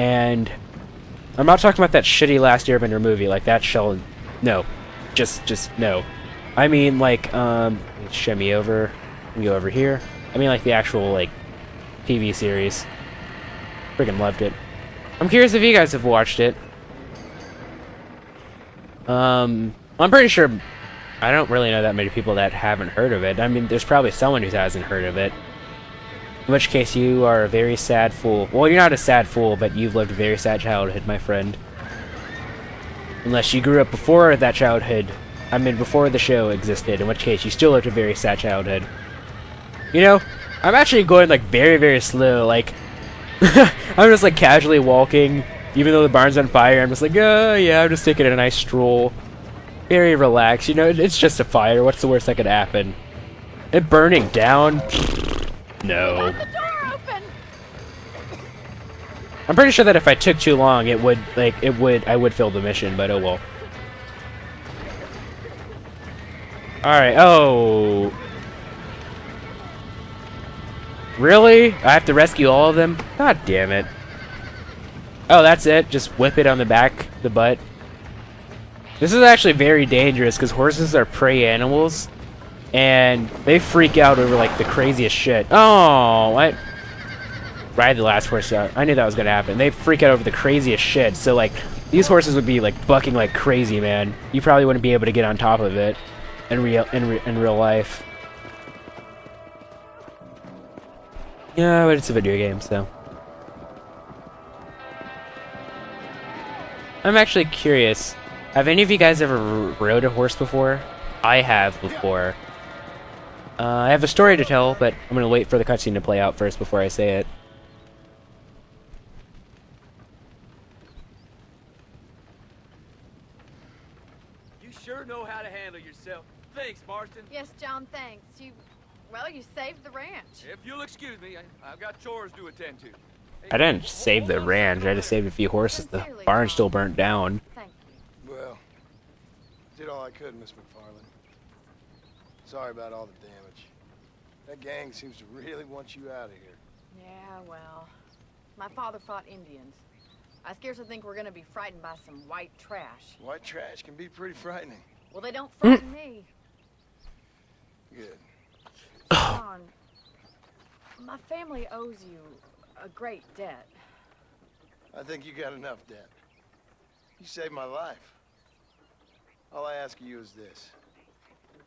And I'm not talking about that shitty Last Airbender movie, like that shell. No, just no. I mean like show me over, and go over here. I mean like the actual like TV series. Freaking loved it. I'm curious if you guys have watched it. I'm pretty sure I don't really know that many people that haven't heard of it. I mean, there's probably someone who hasn't heard of it. In which case, you are a very sad fool. Well, you're not a sad fool, but you've lived a very sad childhood, my friend. Unless you grew up before that childhood. I mean, before the show existed, in which case you still lived a very sad childhood. You know, I'm actually going, like, very, very slow. Like, I'm just, like, casually walking. Even though the barn's on fire, I'm just like, oh, yeah, I'm just taking a nice stroll. Very relaxed. You know, it's just a fire. What's the worst that could happen? It burning down? No. I'm pretty sure that if I took too long, I would fail the mission, but oh well. Alright, oh. Really? I have to rescue all of them? God damn it. Oh, that's it? Just whip it on the back, the butt. This is actually very dangerous, because horses are prey animals. And they freak out over, like, the craziest shit. Oh, what? Ride the last horse out. I knew that was gonna happen. They freak out over the craziest shit. So, like, these horses would be, like, bucking like crazy, man. You probably wouldn't be able to get on top of it in real life. Yeah, but it's a video game, so. I'm actually curious. Have any of you guys ever rode a horse before? I have before. I have a story to tell, but I'm gonna wait for the cutscene to play out first before I say it. You sure know how to handle yourself. Thanks, Marston. Yes, John, thanks. Well, you saved the ranch. If you'll excuse me, I've got chores to attend to. I didn't save the ranch, I just saved a few horses. The barn still burnt down. Thank you. Well, did all I could, Miss McFarland. Sorry about all the damage. That gang seems to really want you out of here. Yeah, well, my father fought Indians. I scarcely think we're gonna be frightened by some white trash. White trash can be pretty frightening. Well, they don't frighten me. Good. John, my family owes you a great debt. I think you got enough debt. You saved my life. All I ask of you is this.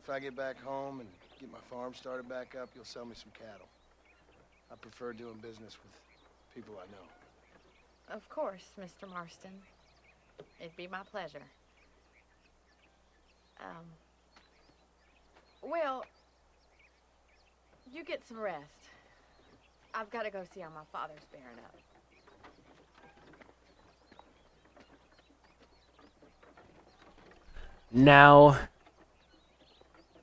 If I get back home and get my farm started back up, you'll sell me some cattle. I prefer doing business with people I know. Of course, Mr. Marston. It'd be my pleasure. Well, you get some rest. I've got to go see how my father's bearing up. Now,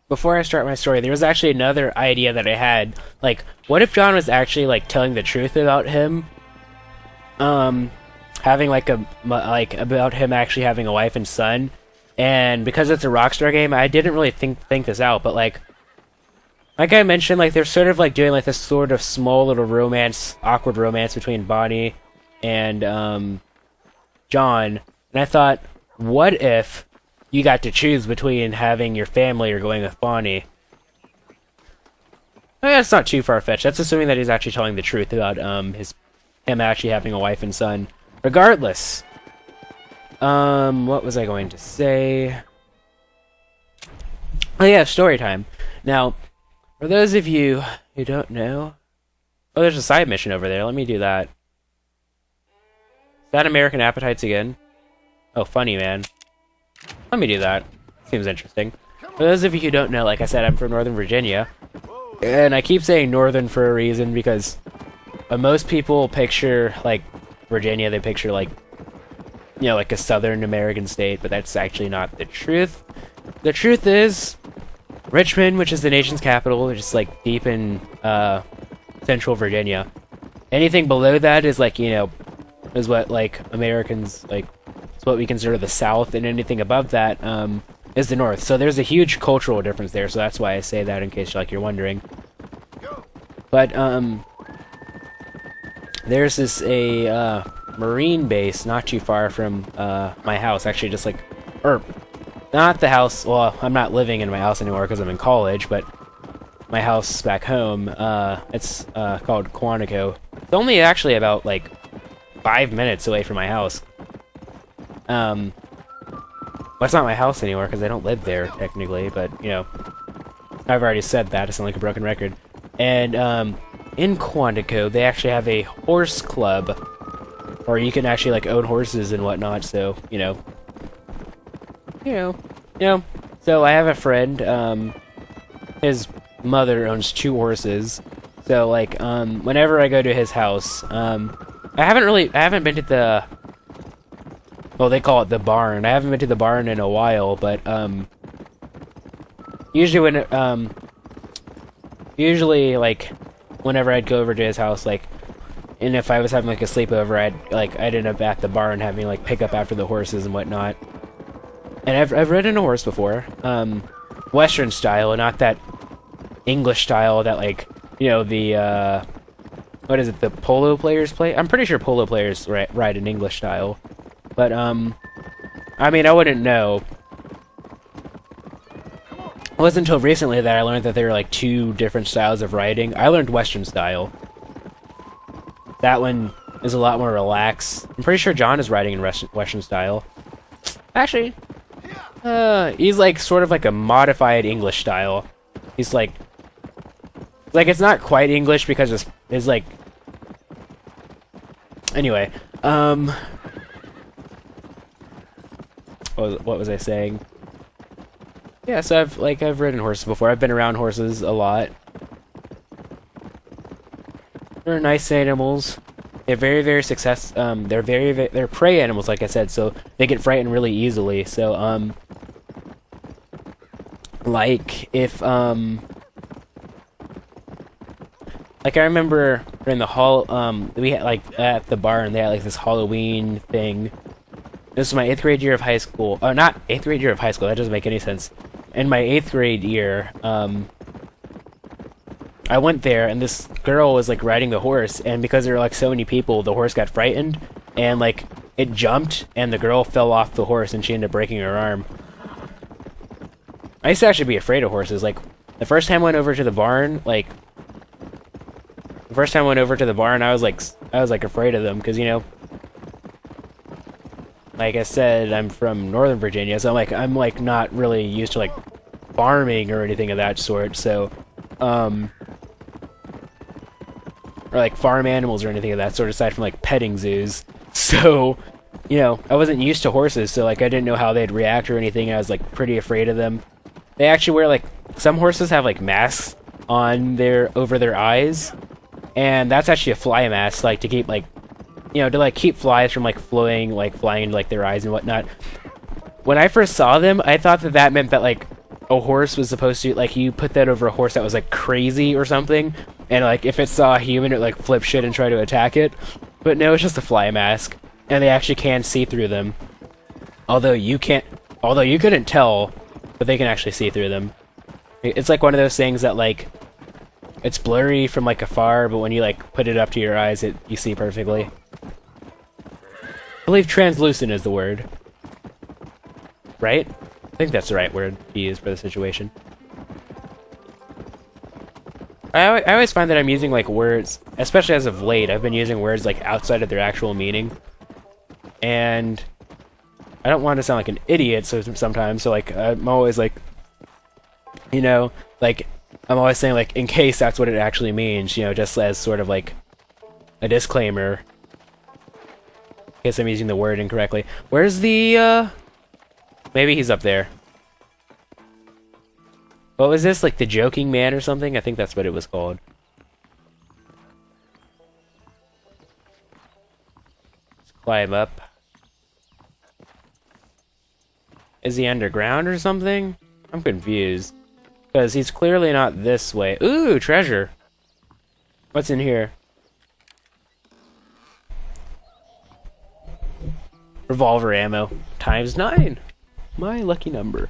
before I start my story, there was actually another idea that I had. Like, what if John was actually, like, telling the truth about him? Having, about him actually having a wife and son. And because it's a Rockstar game, I didn't really think this out, but, like I mentioned, like, they're sort of, like, doing, like, this sort of small little romance, awkward romance between Bonnie and, John. And I thought, what if you got to choose between having your family or going with Bonnie? That's not too far-fetched. That's assuming that he's actually telling the truth about, him actually having a wife and son. Regardless. What was I going to say? Oh yeah, story time. Now, for those of you who don't know... Oh, there's a side mission over there. Let me do that. Is that American Appetites again? Oh, funny, man. Let me do that. Seems interesting. For those of you who don't know, like I said, I'm from Northern Virginia. And I keep saying Northern for a reason, because when most people picture, like, Virginia, they picture, like, you know, like a Southern American state, but that's actually not the truth. The truth is, Richmond, which is the nation's capital, is just, like, deep in, Central Virginia. Anything below that is, like, you know, is what, like, Americans, like, it's what we consider the South, and anything above that, is the North. So there's a huge cultural difference there, so that's why I say that in case, like, you're wondering. But, there's this, marine base not too far from my house. Actually, just like, or not the house. Well, I'm not living in my house anymore because I'm in college, but my house back home. It's called Quantico. It's only actually about like 5 minutes away from my house. Well, it's not my house anymore because I don't live there technically, but you know, I've already said that. I sound like a broken record. And in Quantico, they actually have a horse club, where you can actually like own horses and whatnot. So you know. So I have a friend. His mother owns 2 horses. So like, whenever I go to his house, I haven't been to the. Well, they call it the barn. I haven't been to the barn in a while, but usually like whenever I'd go over to his house, like, and if I was having like a sleepover, I'd end up at the barn having like pick up after the horses and whatnot. And I've ridden a horse before, Western style, not that English style that like, you know, the what is it, the polo players play? I'm pretty sure polo players ride in English style. But, I mean, I wouldn't know. It wasn't until recently that I learned that there were, like, 2 different styles of riding. I learned Western style. That one is a lot more relaxed. I'm pretty sure John is riding in Western style. Actually, he's, like, sort of like a modified English style. He's, like, it's not quite English because it's like... Anyway, what was I saying? Yeah, so I've ridden horses before. I've been around horses a lot. They're nice animals. They're very, very they're prey animals, like I said, so they get frightened really easily. So like if like I remember in the we had like at the barn they had like this Halloween thing. This was my 8th grade year of high school. Oh, not 8th grade year of high school. That doesn't make any sense. In my 8th grade year, I went there, and this girl was, like, riding the horse, and because there were, like, so many people, the horse got frightened, and, like, it jumped, and the girl fell off the horse, and she ended up breaking her arm. I used to actually be afraid of horses. Like, the first time I went over to the barn, I was, like, afraid of them, because, you know, like I said, I'm from Northern Virginia, so I'm not really used to like farming or anything of that sort. So, or like farm animals or anything of that sort, aside from like petting zoos. So, you know, I wasn't used to horses, so like I didn't know how they'd react or anything. I was like pretty afraid of them. They actually wear like some horses have like masks on over their eyes, and that's actually a fly mask, like to keep like. You know, to like keep flies from like flying into like their eyes and whatnot. When I first saw them, I thought that meant that like a horse was supposed to like you put that over a horse that was like crazy or something, and like if it saw a human, it like flip shit and try to attack it. But no, it's just a fly mask, and they actually can see through them. Although you couldn't tell, but they can actually see through them. It's like one of those things that like it's blurry from like afar, but when you like put it up to your eyes, you see perfectly. I believe translucent is the word. Right? I think that's the right word to use for the situation. I always find that I'm using like words, especially as of late, I've been using words like outside of their actual meaning. And I don't want to sound like an idiot sometimes, so like I'm always like, you know, like I'm always saying like in case that's what it actually means, you know, just as sort of like a disclaimer. I guess I'm using the word incorrectly. Where's the, maybe he's up there. What was this? Like the Joking Man or something? I think that's what it was called. Let's climb up. Is he underground or something? I'm confused. Because he's clearly not this way. Ooh, treasure! What's in here? Revolver ammo. ×9. My lucky number.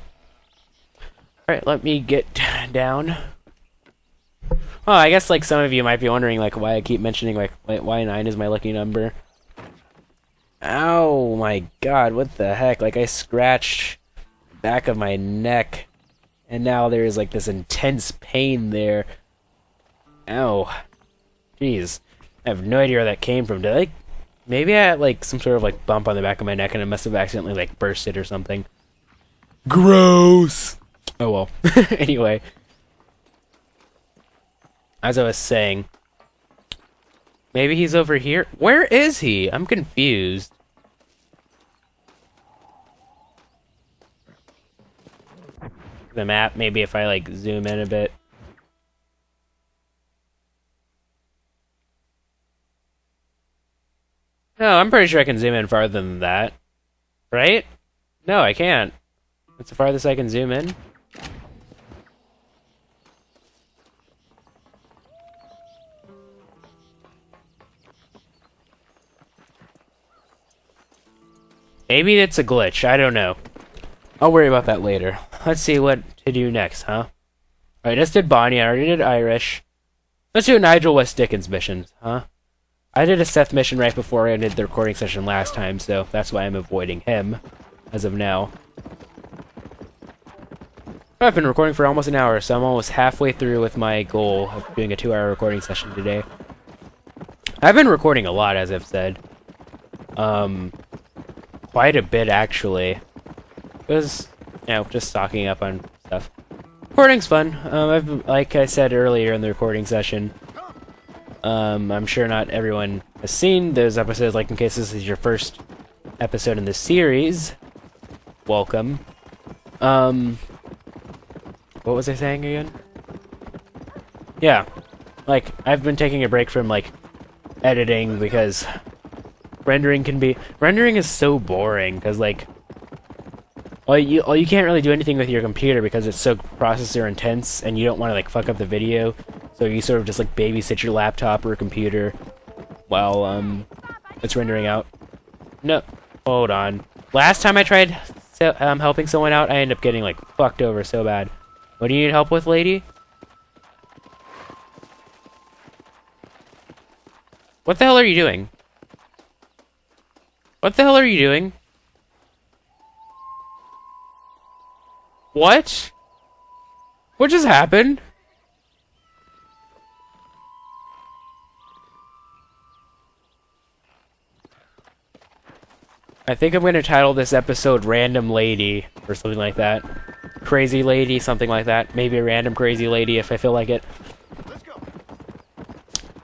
Alright, let me get down. Oh, I guess like some of you might be wondering like why I keep mentioning like why 9 is my lucky number. Ow, my god, what the heck? Like, I scratched the back of my neck, and now there's, like, this intense pain there. Ow. Jeez. I have no idea where that came from. Did I... Maybe I had, like, some sort of, like, bump on the back of my neck, and I must have accidentally, like, burst it or something. Gross! Oh, well. Anyway. As I was saying... Maybe he's over here? Where is he? I'm confused. The map, maybe if I, like, zoom in a bit. No, I'm pretty sure I can zoom in farther than that. Right? No, I can't. That's the farthest I can zoom in. Maybe it's a glitch, I don't know. I'll worry about that later. Let's see what to do next, huh? I just did Bonnie, I already did Irish. Let's do a Nigel West Dickens mission, huh? I did a Seth mission right before I ended the recording session last time, so that's why I'm avoiding him, as of now. I've been recording for almost an hour, so I'm almost halfway through with my goal of doing a 2-hour recording session today. I've been recording a lot, as I've said. Quite a bit, actually. Because, you know, just stocking up on stuff. Recording's fun. Like I said earlier in the recording session, I'm sure not everyone has seen those episodes, like in case this is your first episode in the series. Welcome. What was I saying again? Yeah. Like, I've been taking a break from, like, editing because rendering is so boring, because, like, you can't really do anything with your computer because it's so processor intense, and you don't want to, like, fuck up the video, so you sort of just, like, babysit your laptop or computer while, it's rendering out. No, hold on. Last time I tried helping someone out, I ended up getting, like, fucked over so bad. What do you need help with, lady? What the hell are you doing? What the hell are you doing? What? What just happened? I think I'm gonna title this episode Random Lady, or something like that. Crazy Lady, something like that. Maybe a random crazy lady if I feel like it.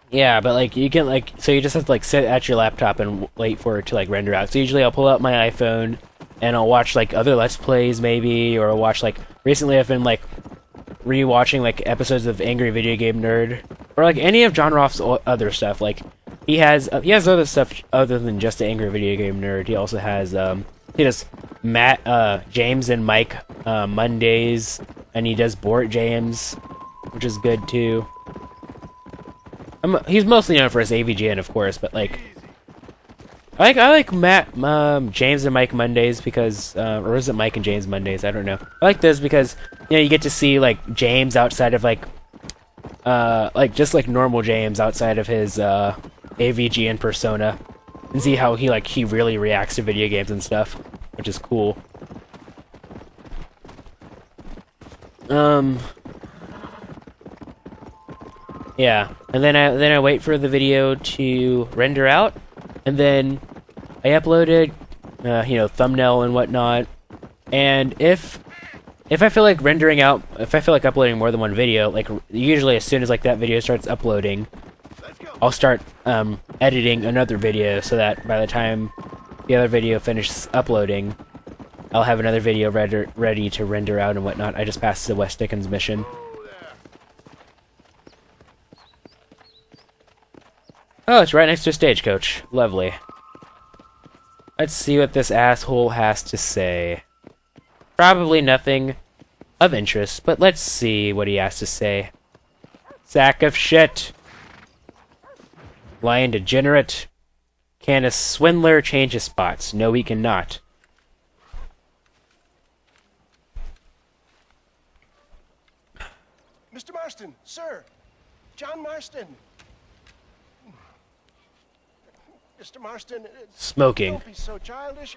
Yeah, but like you can like so you just have to like sit at your laptop and wait for it to like render out. So usually I'll pull out my iPhone and I'll watch like other Let's Plays maybe, or I'll watch like recently I've been like rewatching like episodes of Angry Video Game Nerd, or like any of John Roth's other stuff. Like he has other stuff other than just the Angry Video Game Nerd. He also has he does James and Mike Mondays, and he does Bort James, which is good too. He's mostly known for his AVGN, of course, but like I like James and Mike Mondays because or is it Mike and James Mondays? I don't know. I like this because you know you get to see like James outside of like just like normal James outside of his AVGN persona, and see how he really reacts to video games and stuff, which is cool. Yeah, and then I wait for the video to render out, and then I upload it, thumbnail and whatnot. And if I feel like uploading more than one video, like usually as soon as like that video starts uploading, I'll start editing another video so that by the time the other video finishes uploading, I'll have another video ready to render out and whatnot. I just passed the West Dickens mission. Oh, it's right next to a stagecoach. Lovely. Let's see what this asshole has to say. Probably nothing of interest, but let's see what he has to say. Sack of shit. Lying degenerate. Can a swindler change his spots? No, he cannot. Mr. Marston, sir. John Marston. Mr. Marston, Smoking. don't be so childish.